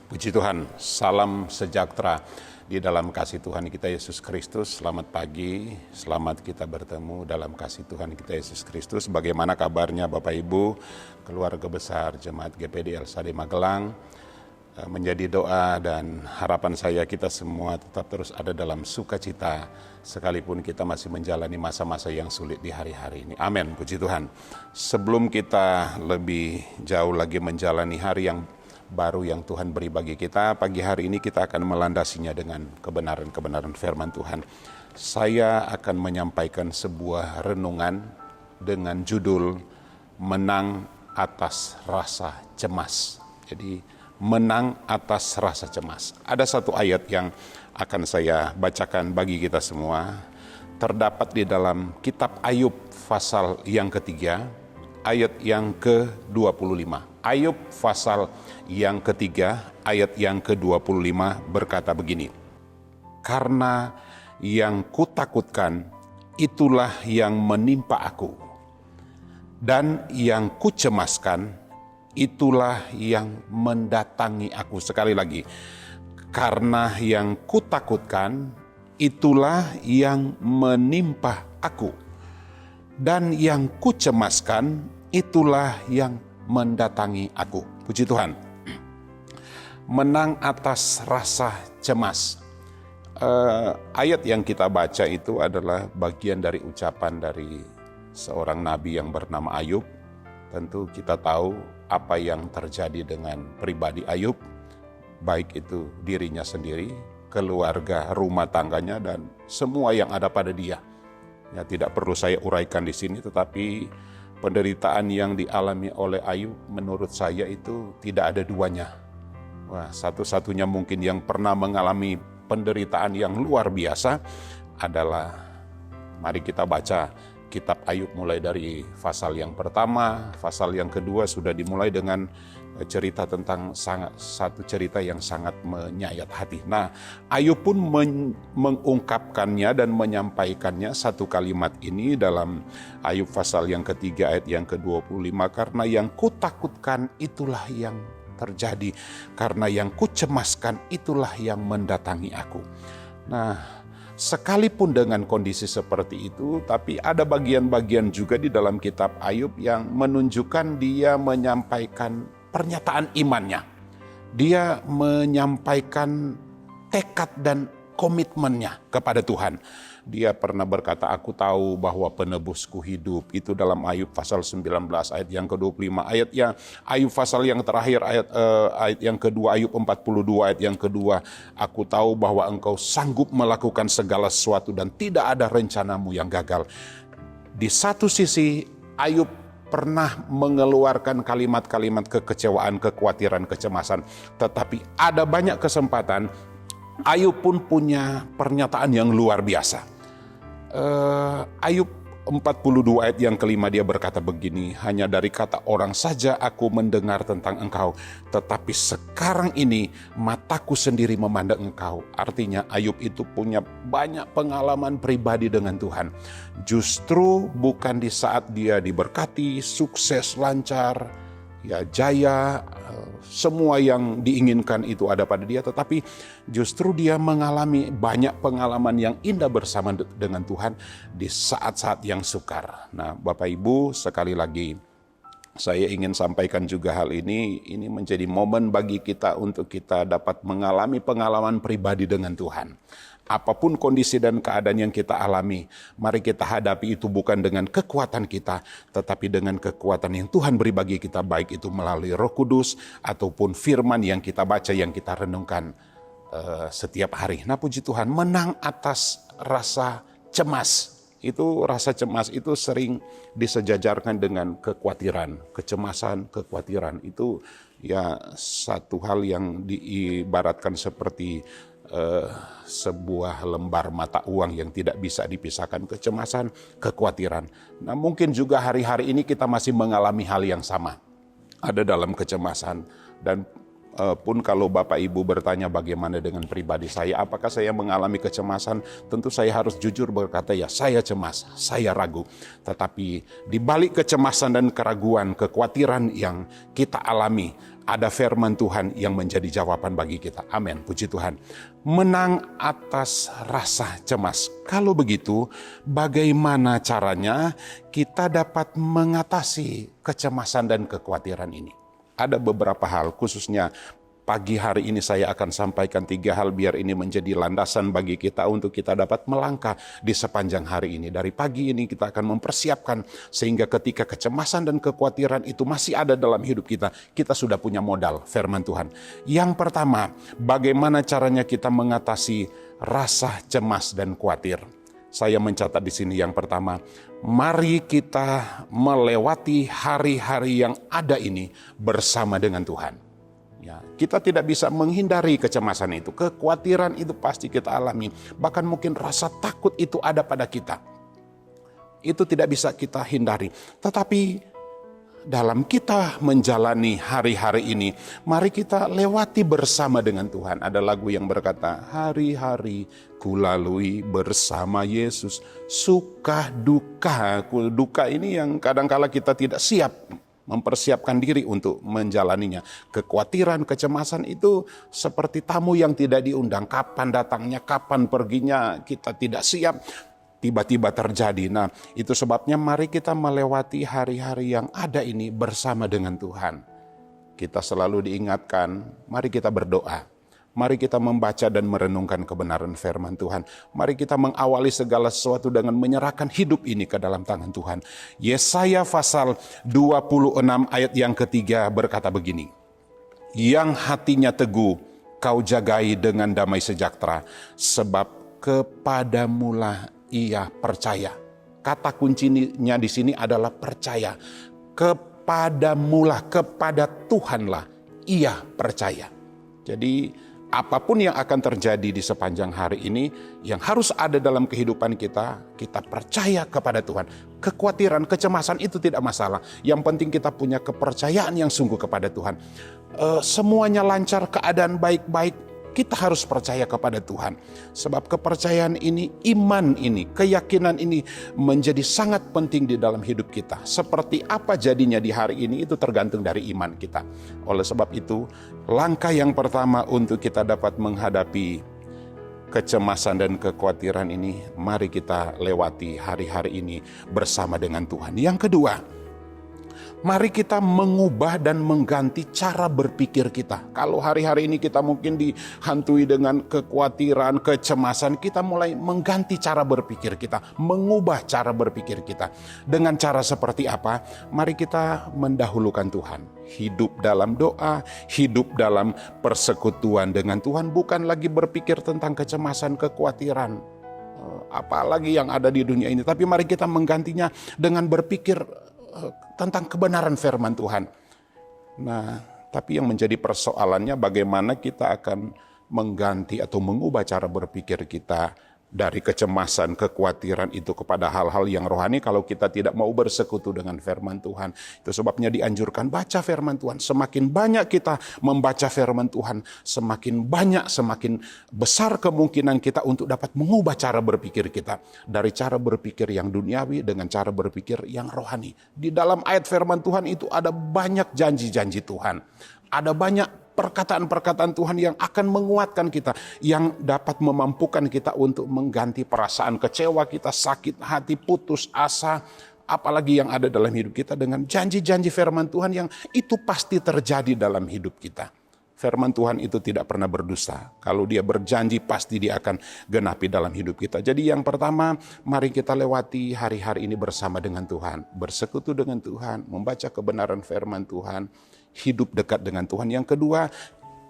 Puji Tuhan, salam sejahtera di dalam kasih Tuhan kita Yesus Kristus. Selamat pagi, selamat kita bertemu dalam kasih Tuhan kita Yesus Kristus. Bagaimana kabarnya Bapak Ibu, keluarga besar Jemaat GPD LSAD Magelang? Menjadi doa dan harapan saya kita semua tetap terus ada dalam sukacita sekalipun kita masih menjalani masa-masa yang sulit di hari-hari ini. Amin, puji Tuhan. Sebelum kita lebih jauh lagi menjalani hari yang baru yang Tuhan beri bagi kita, pagi hari ini kita akan melandasinya dengan kebenaran-kebenaran firman Tuhan. Saya akan menyampaikan sebuah renungan dengan judul Menang Atas Rasa Cemas. Jadi menang atas rasa cemas. Ada satu ayat yang akan saya bacakan bagi kita semua. Terdapat di dalam kitab Ayub pasal yang ketiga, ayat yang ke-25. Ayub pasal yang ketiga, ayat yang ke-25 berkata begini. Karena yang kutakutkan itulah yang menimpa aku, dan yang kucemaskan itulah yang mendatangi aku. Sekali lagi, karena yang kutakutkan itulah yang menimpa aku, dan yang kucemaskan itulah yang mendatangi aku. Puji Tuhan. Menang atas rasa cemas. Ayat yang kita baca itu adalah bagian dari ucapan dari seorang nabi yang bernama Ayub. Tentu kita tahu apa yang terjadi dengan pribadi Ayub, baik itu dirinya sendiri, keluarga, rumah tangganya, dan semua yang ada pada dia. Ya, tidak perlu saya uraikan di sini, tetapi penderitaan yang dialami oleh Ayub menurut saya itu tidak ada duanya. Wah, satu-satunya mungkin yang pernah mengalami penderitaan yang luar biasa adalah, mari kita baca kitab Ayub mulai dari pasal yang pertama, pasal yang kedua sudah dimulai dengan cerita tentang satu cerita yang sangat menyayat hati. Nah, Ayub pun mengungkapkannya dan menyampaikannya satu kalimat ini dalam Ayub pasal yang ketiga ayat yang ke-25. Karena yang kutakutkan itulah yang terjadi, karena yang kucemaskan itulah yang mendatangi aku. Nah, sekalipun dengan kondisi seperti itu, tapi ada bagian-bagian juga di dalam kitab Ayub yang menunjukkan dia menyampaikan pernyataan imannya. Dia menyampaikan tekad dan komitmennya kepada Tuhan. Dia pernah berkata, aku tahu bahwa penebusku hidup. Itu dalam Ayub pasal 19 ayat yang ke-25. Ayat yang Ayub pasal yang terakhir ayat yang kedua, Ayub 42 ayat yang kedua. Aku tahu bahwa engkau sanggup melakukan segala sesuatu dan tidak ada rencanamu yang gagal. Di satu sisi Ayub pernah mengeluarkan kalimat-kalimat kekecewaan, kekhawatiran, kecemasan. Tetapi ada banyak kesempatan Ayub pun punya pernyataan yang luar biasa. Ayub 42 ayat yang kelima dia berkata begini, hanya dari kata orang saja aku mendengar tentang engkau, tetapi sekarang ini mataku sendiri memandang engkau. Artinya Ayub itu punya banyak pengalaman pribadi dengan Tuhan. Justru bukan di saat dia diberkati, sukses, lancar, ya jaya, semua yang diinginkan itu ada pada dia, tetapi justru dia mengalami banyak pengalaman yang indah bersama dengan Tuhan di saat-saat yang sukar. Nah, Bapak Ibu, sekali lagi saya ingin sampaikan juga hal ini menjadi momen bagi kita untuk kita dapat mengalami pengalaman pribadi dengan Tuhan. Apapun kondisi dan keadaan yang kita alami, mari kita hadapi itu bukan dengan kekuatan kita, tetapi dengan kekuatan yang Tuhan beri bagi kita, baik itu melalui Roh Kudus ataupun firman yang kita baca, yang kita renungkan setiap hari. Nah, puji Tuhan, menang atas rasa cemas. Itu rasa cemas itu sering disejajarkan dengan kekhawatiran, kecemasan, kekhawatiran. Itu ya satu hal yang diibaratkan seperti sebuah lembar mata uang yang tidak bisa dipisahkan, kecemasan, kekhawatiran. Nah, mungkin juga hari-hari ini kita masih mengalami hal yang sama. Ada dalam kecemasan dan pun kalau Bapak Ibu bertanya bagaimana dengan pribadi saya, apakah saya mengalami kecemasan, tentu saya harus jujur berkata ya saya cemas, saya ragu. Tetapi di balik kecemasan dan keraguan, kekhawatiran yang kita alami, ada firman Tuhan yang menjadi jawaban bagi kita. Amin, puji Tuhan. Menang atas rasa cemas. Kalau begitu, bagaimana caranya kita dapat mengatasi kecemasan dan kekhawatiran ini? Ada beberapa hal, khususnya pagi hari ini saya akan sampaikan 3 hal biar ini menjadi landasan bagi kita untuk kita dapat melangkah di sepanjang hari ini. Dari pagi ini kita akan mempersiapkan sehingga ketika kecemasan dan kekhawatiran itu masih ada dalam hidup kita, kita sudah punya modal firman Tuhan. Yang pertama, bagaimana caranya kita mengatasi rasa cemas dan khawatir. Saya mencatat di sini yang pertama, mari kita melewati hari-hari yang ada ini bersama dengan Tuhan. Ya, kita tidak bisa menghindari kecemasan itu, kekhawatiran itu pasti kita alami. Bahkan mungkin rasa takut itu ada pada kita. Itu tidak bisa kita hindari. Tetapi dalam kita menjalani hari-hari ini, mari kita lewati bersama dengan Tuhan. Ada lagu yang berkata, hari-hari ku lalui bersama Yesus, suka duka. Duka ini yang kadangkala kita tidak siap mempersiapkan diri untuk menjalaninya. Kekhawatiran, kecemasan itu seperti tamu yang tidak diundang. Kapan datangnya, kapan perginya, kita tidak siap. Tiba-tiba terjadi. Nah, itu sebabnya mari kita melewati hari-hari yang ada ini bersama dengan Tuhan. Kita selalu diingatkan, mari kita berdoa. Mari kita membaca dan merenungkan kebenaran firman Tuhan. Mari kita mengawali segala sesuatu dengan menyerahkan hidup ini ke dalam tangan Tuhan. Yesaya pasal 26 ayat yang ketiga berkata begini. Yang hatinya teguh, kau jagai dengan damai sejahtera, sebab kepadamulah ia percaya. Kata kuncinya di sini adalah percaya. Kepadamulah, kepada Tuhanlah ia percaya. Jadi apapun yang akan terjadi di sepanjang hari ini, yang harus ada dalam kehidupan kita, kita percaya kepada Tuhan. Kekhawatiran, kecemasan itu tidak masalah. Yang penting kita punya kepercayaan yang sungguh kepada Tuhan. Semuanya lancar, keadaan baik-baik, kita harus percaya kepada Tuhan. Sebab kepercayaan ini, iman ini, keyakinan ini menjadi sangat penting di dalam hidup kita. Seperti apa jadinya di hari ini itu tergantung dari iman kita. Oleh sebab itu, langkah yang pertama untuk kita dapat menghadapi kecemasan dan kekhawatiran ini, mari kita lewati hari-hari ini bersama dengan Tuhan. Yang kedua, mari kita mengubah dan mengganti cara berpikir kita. Kalau hari-hari ini kita mungkin dihantui dengan kekhawatiran, kecemasan, kita mulai mengganti cara berpikir kita, mengubah cara berpikir kita. Dengan cara seperti apa? Mari kita mendahulukan Tuhan. Hidup dalam doa, hidup dalam persekutuan dengan Tuhan, bukan lagi berpikir tentang kecemasan, kekhawatiran, apalagi yang ada di dunia ini. Tapi mari kita menggantinya dengan berpikir tentang kebenaran firman Tuhan. Nah, tapi yang menjadi persoalannya bagaimana kita akan mengganti atau mengubah cara berpikir kita dari kecemasan, kekhawatiran itu kepada hal-hal yang rohani kalau kita tidak mau bersekutu dengan firman Tuhan. Itu sebabnya dianjurkan baca firman Tuhan. Semakin banyak kita membaca firman Tuhan, semakin banyak, semakin besar kemungkinan kita untuk dapat mengubah cara berpikir kita. Dari cara berpikir yang duniawi dengan cara berpikir yang rohani. Di dalam ayat firman Tuhan itu ada banyak janji-janji Tuhan. Ada banyak perkataan-perkataan Tuhan yang akan menguatkan kita, yang dapat memampukan kita untuk mengganti perasaan kecewa kita, sakit hati, putus asa, apalagi yang ada dalam hidup kita dengan janji-janji firman Tuhan yang itu pasti terjadi dalam hidup kita. Firman Tuhan itu tidak pernah berdusta. Kalau dia berjanji pasti dia akan genapi dalam hidup kita. Jadi yang pertama, mari kita lewati hari-hari ini bersama dengan Tuhan. Bersekutu dengan Tuhan, membaca kebenaran firman Tuhan, hidup dekat dengan Tuhan. Yang kedua,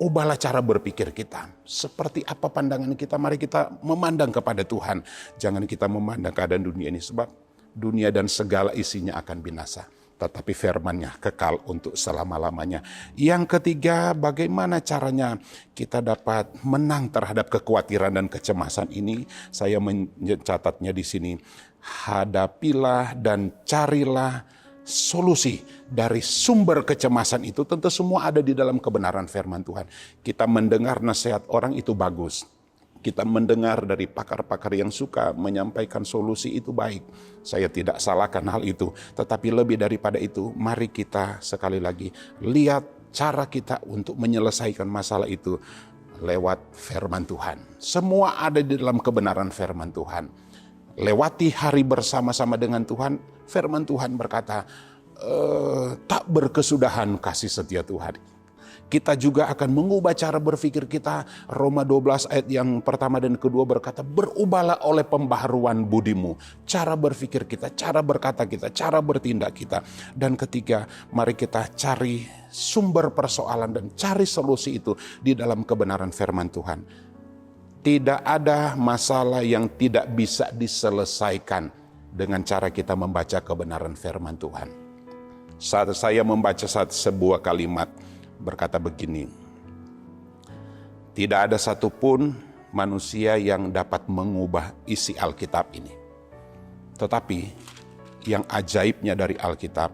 ubahlah cara berpikir kita. Seperti apa pandangan kita, mari kita memandang kepada Tuhan. Jangan kita memandang keadaan dunia ini, sebab dunia dan segala isinya akan binasa. Tetapi firman-Nya kekal untuk selama-lamanya. Yang ketiga, bagaimana caranya kita dapat menang terhadap kekhawatiran dan kecemasan ini? Saya mencatatnya di sini. Hadapilah dan carilah solusi dari sumber kecemasan itu tentu semua ada di dalam kebenaran firman Tuhan. Kita mendengar nasihat orang itu bagus. Kita mendengar dari pakar-pakar yang suka menyampaikan solusi itu baik. Saya tidak salahkan hal itu. Tetapi lebih daripada itu, mari kita sekali lagi lihat cara kita untuk menyelesaikan masalah itu lewat firman Tuhan. Semua ada di dalam kebenaran firman Tuhan. Lewati hari bersama-sama dengan Tuhan, firman Tuhan berkata, tak berkesudahan kasih setia Tuhan. Kita juga akan mengubah cara berpikir kita. Roma 12 ayat yang pertama dan kedua berkata, berubahlah oleh pembaharuan budimu. Cara berpikir kita, cara berkata kita, cara bertindak kita. Dan ketiga, mari kita cari sumber persoalan dan cari solusi itu di dalam kebenaran firman Tuhan. Tidak ada masalah yang tidak bisa diselesaikan dengan cara kita membaca kebenaran firman Tuhan. Saat saya membaca sebuah kalimat berkata begini, tidak ada satupun manusia yang dapat mengubah isi Alkitab ini. Tetapi yang ajaibnya dari Alkitab,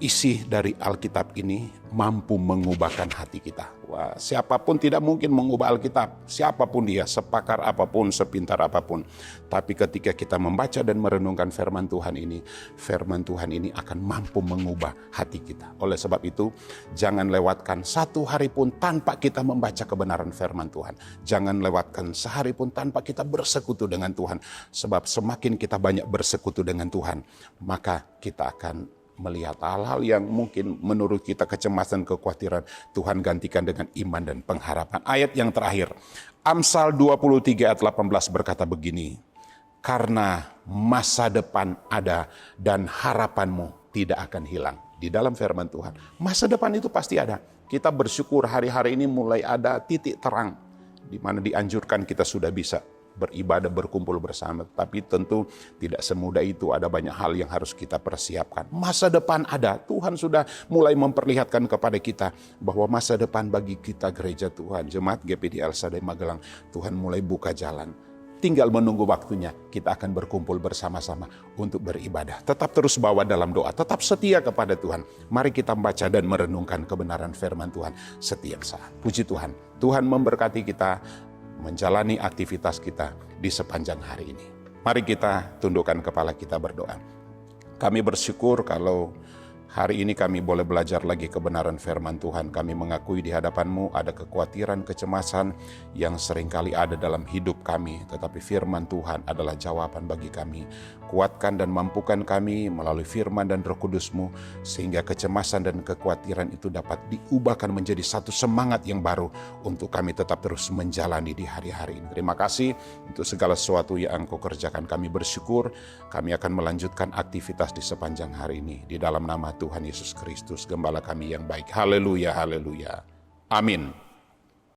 isi dari Alkitab ini mampu mengubahkan hati kita. Wah, siapapun tidak mungkin mengubah Alkitab. Siapapun dia, sepakar apapun, sepintar apapun. Tapi ketika kita membaca dan merenungkan firman Tuhan ini akan mampu mengubah hati kita. Oleh sebab itu, jangan lewatkan satu hari pun tanpa kita membaca kebenaran firman Tuhan. Jangan lewatkan sehari pun tanpa kita bersekutu dengan Tuhan. Sebab semakin kita banyak bersekutu dengan Tuhan, maka kita akan melihat hal-hal yang mungkin menurut kita kecemasan, kekhawatiran, Tuhan gantikan dengan iman dan pengharapan. Ayat yang terakhir, Amsal 23 ayat 18 berkata begini, karena masa depan ada dan harapanmu tidak akan hilang. Di dalam firman Tuhan, masa depan itu pasti ada. Kita bersyukur hari-hari ini mulai ada titik terang, di mana dianjurkan kita sudah bisa beribadah, berkumpul bersama. Tapi tentu tidak semudah itu, ada banyak hal yang harus kita persiapkan. Masa depan ada, Tuhan sudah mulai memperlihatkan kepada kita bahwa masa depan bagi kita gereja Tuhan, Jemaat GPD El Shaddai Magelang, Tuhan mulai buka jalan. Tinggal menunggu waktunya, kita akan berkumpul bersama-sama untuk beribadah. Tetap terus bawa dalam doa, tetap setia kepada Tuhan. Mari kita membaca dan merenungkan kebenaran firman Tuhan setiap saat. Puji Tuhan, Tuhan memberkati kita menjalani aktivitas kita di sepanjang hari ini. Mari kita tundukkan kepala kita berdoa. Kami bersyukur kalau hari ini kami boleh belajar lagi kebenaran firman Tuhan. Kami mengakui di hadapan-Mu ada kekhawatiran, kecemasan yang seringkali ada dalam hidup kami. Tetapi firman Tuhan adalah jawaban bagi kami. Kuatkan dan mampukan kami melalui firman dan Roh Kudus-Mu, sehingga kecemasan dan kekhawatiran itu dapat diubahkan menjadi satu semangat yang baru untuk kami tetap terus menjalani di hari-hari ini. Terima kasih untuk segala sesuatu yang Engkau kerjakan. Kami bersyukur, kami akan melanjutkan aktivitas di sepanjang hari ini. Di dalam nama Tuhan Yesus Kristus, Gembala kami yang baik. Haleluya, haleluya. Amin.